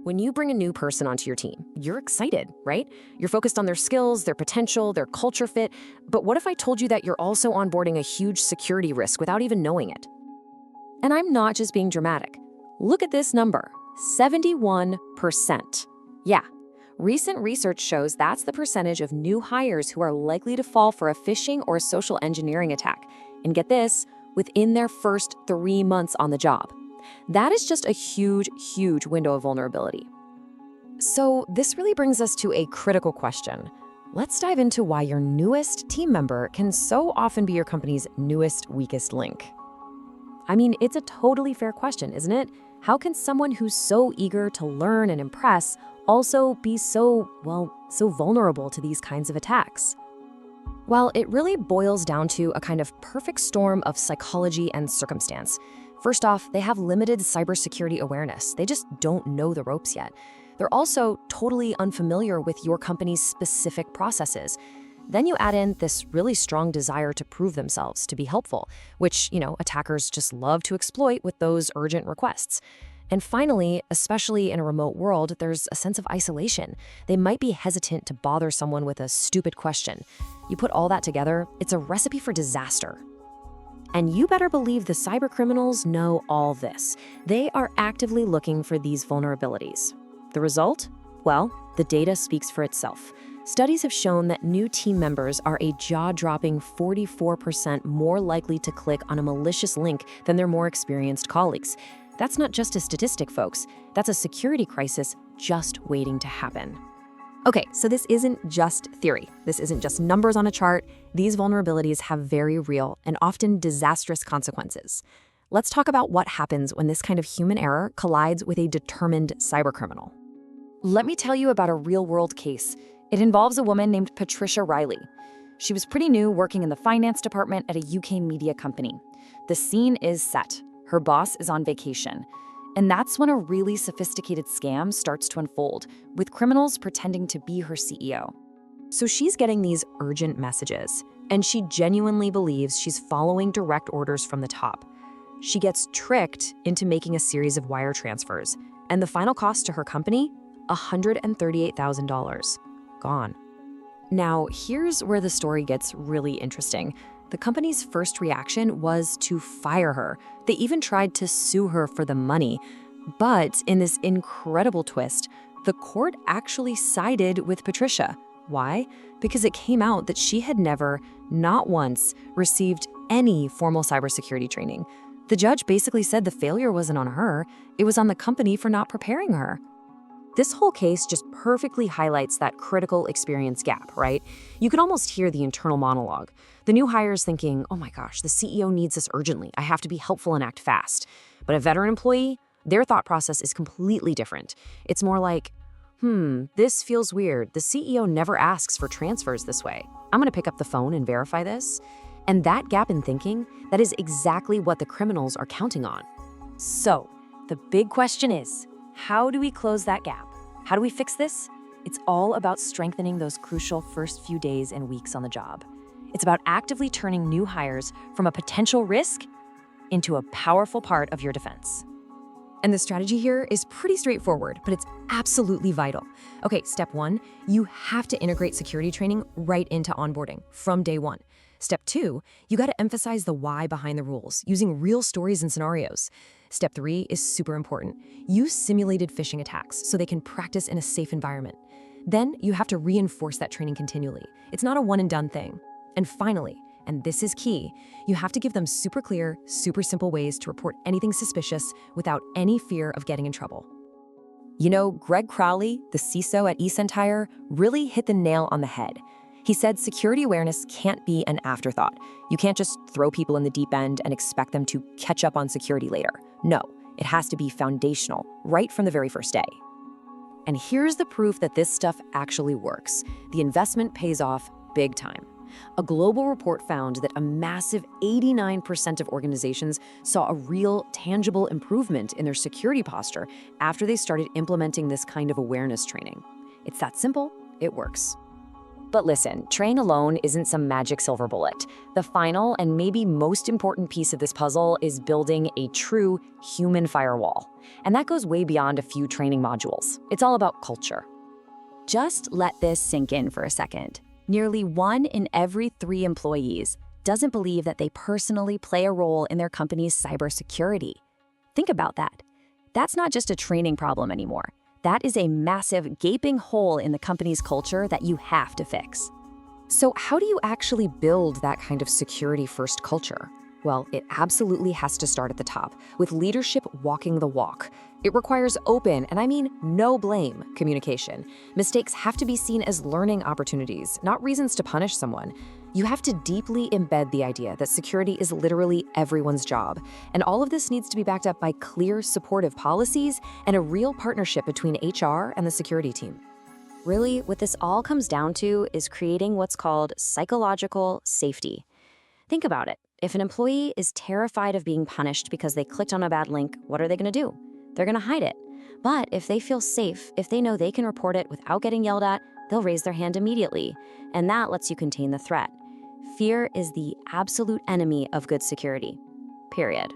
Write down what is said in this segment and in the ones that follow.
When you bring a new person onto your team, you're excited, right? You're focused on their skills, their potential, their culture fit. But what if I told you that you're also onboarding a huge security risk without even knowing it? And I'm not just being dramatic. Look at this number, 71%. Yeah, recent research shows that's the percentage of new hires who are likely to fall for a phishing or social engineering attack. And get this, within their first 3 months on the job. That is just a huge, huge window of vulnerability. So this really brings us to a critical question. Let's dive into why your newest team member can so often be your company's newest, weakest link. I mean, it's a totally fair question, isn't it? How can someone who's so eager to learn and impress also be so vulnerable to these kinds of attacks? Well, it really boils down to a kind of perfect storm of psychology and circumstance. First off, they have limited cybersecurity awareness. They just don't know the ropes yet. They're also totally unfamiliar with your company's specific processes. Then you add in this really strong desire to prove themselves, to be helpful, which, attackers just love to exploit with those urgent requests. And finally, especially in a remote world, there's a sense of isolation. They might be hesitant to bother someone with a stupid question. You put all that together, it's a recipe for disaster. And you better believe the cybercriminals know all this. They are actively looking for these vulnerabilities. The result? Well, the data speaks for itself. Studies have shown that new team members are a jaw-dropping 44% more likely to click on a malicious link than their more experienced colleagues. That's not just a statistic, folks. That's a security crisis just waiting to happen. Okay, so this isn't just theory. This isn't just numbers on a chart. These vulnerabilities have very real and often disastrous consequences. Let's talk about what happens when this kind of human error collides with a determined cybercriminal. Let me tell you about a real-world case. It involves a woman named Patricia Riley. She was pretty new working in the finance department at a UK media company. The scene is set. Her boss is on vacation. And that's when a really sophisticated scam starts to unfold, with criminals pretending to be her CEO. So she's getting these urgent messages, and she genuinely believes she's following direct orders from the top. She gets tricked into making a series of wire transfers, and the final cost to her company? $138,000. Gone. Now, here's where the story gets really interesting. The company's first reaction was to fire her. They even tried to sue her for the money. But in this incredible twist, the court actually sided with Patricia. Why? Because it came out that she had never, not once, received any formal cybersecurity training. The judge basically said the failure wasn't on her, it was on the company for not preparing her. This whole case just perfectly highlights that critical experience gap, right? You can almost hear the internal monologue. The new hire is thinking, oh my gosh, the CEO needs this urgently. I have to be helpful and act fast. But a veteran employee, their thought process is completely different. It's more like, this feels weird. The CEO never asks for transfers this way. I'm gonna pick up the phone and verify this. And that gap in thinking, that is exactly what the criminals are counting on. So, the big question is, how do we close that gap? How do we fix this? It's all about strengthening those crucial first few days and weeks on the job. It's about actively turning new hires from a potential risk into a powerful part of your defense. And the strategy here is pretty straightforward, but it's absolutely vital. Okay, step 1, you have to integrate security training right into onboarding from day 1. Step 2, you got to emphasize the why behind the rules, using real stories and scenarios. Step 3 is super important. Use simulated phishing attacks so they can practice in a safe environment. Then you have to reinforce that training continually. It's not a one-and-done thing. And finally, and this is key, you have to give them super clear, super simple ways to report anything suspicious without any fear of getting in trouble. You know, Greg Crowley, the CISO at eCentire, really hit the nail on the head. He said security awareness can't be an afterthought. You can't just throw people in the deep end and expect them to catch up on security later. No, it has to be foundational, right from the very first day. And here's the proof that this stuff actually works. The investment pays off big time. A global report found that a massive 89% of organizations saw a real, tangible improvement in their security posture after they started implementing this kind of awareness training. It's that simple, it works. But listen, training alone isn't some magic silver bullet. The final and maybe most important piece of this puzzle is building a true human firewall. And that goes way beyond a few training modules. It's all about culture. Just let this sink in for a second. Nearly 1 in every 3 employees doesn't believe that they personally play a role in their company's cybersecurity. Think about that. That's not just a training problem anymore. That is a massive, gaping hole in the company's culture that you have to fix. So how do you actually build that kind of security-first culture? Well, it absolutely has to start at the top, with leadership walking the walk. It requires open, and I mean no blame, communication. Mistakes have to be seen as learning opportunities, not reasons to punish someone. You have to deeply embed the idea that security is literally everyone's job. And all of this needs to be backed up by clear, supportive policies and a real partnership between HR and the security team. Really, what this all comes down to is creating what's called psychological safety. Think about it. If an employee is terrified of being punished because they clicked on a bad link, what are they going to do? They're going to hide it. But if they feel safe, if they know they can report it without getting yelled at, they'll raise their hand immediately. And that lets you contain the threat. Fear is the absolute enemy of good security, period.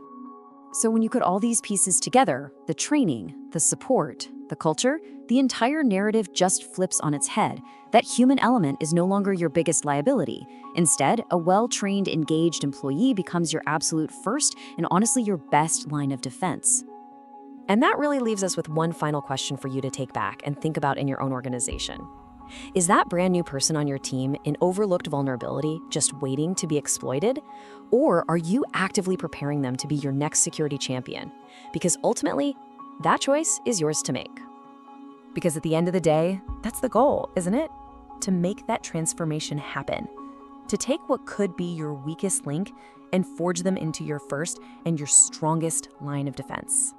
So when you put all these pieces together, the training, the support, the culture, the entire narrative just flips on its head. That human element is no longer your biggest liability. Instead, a well-trained, engaged employee becomes your absolute first and honestly your best line of defense. And that really leaves us with one final question for you to take back and think about in your own organization. Is that brand new person on your team an overlooked vulnerability just waiting to be exploited? Or are you actively preparing them to be your next security champion? Because ultimately, that choice is yours to make. Because at the end of the day, that's the goal, isn't it? To make that transformation happen. To take what could be your weakest link and forge them into your first and your strongest line of defense.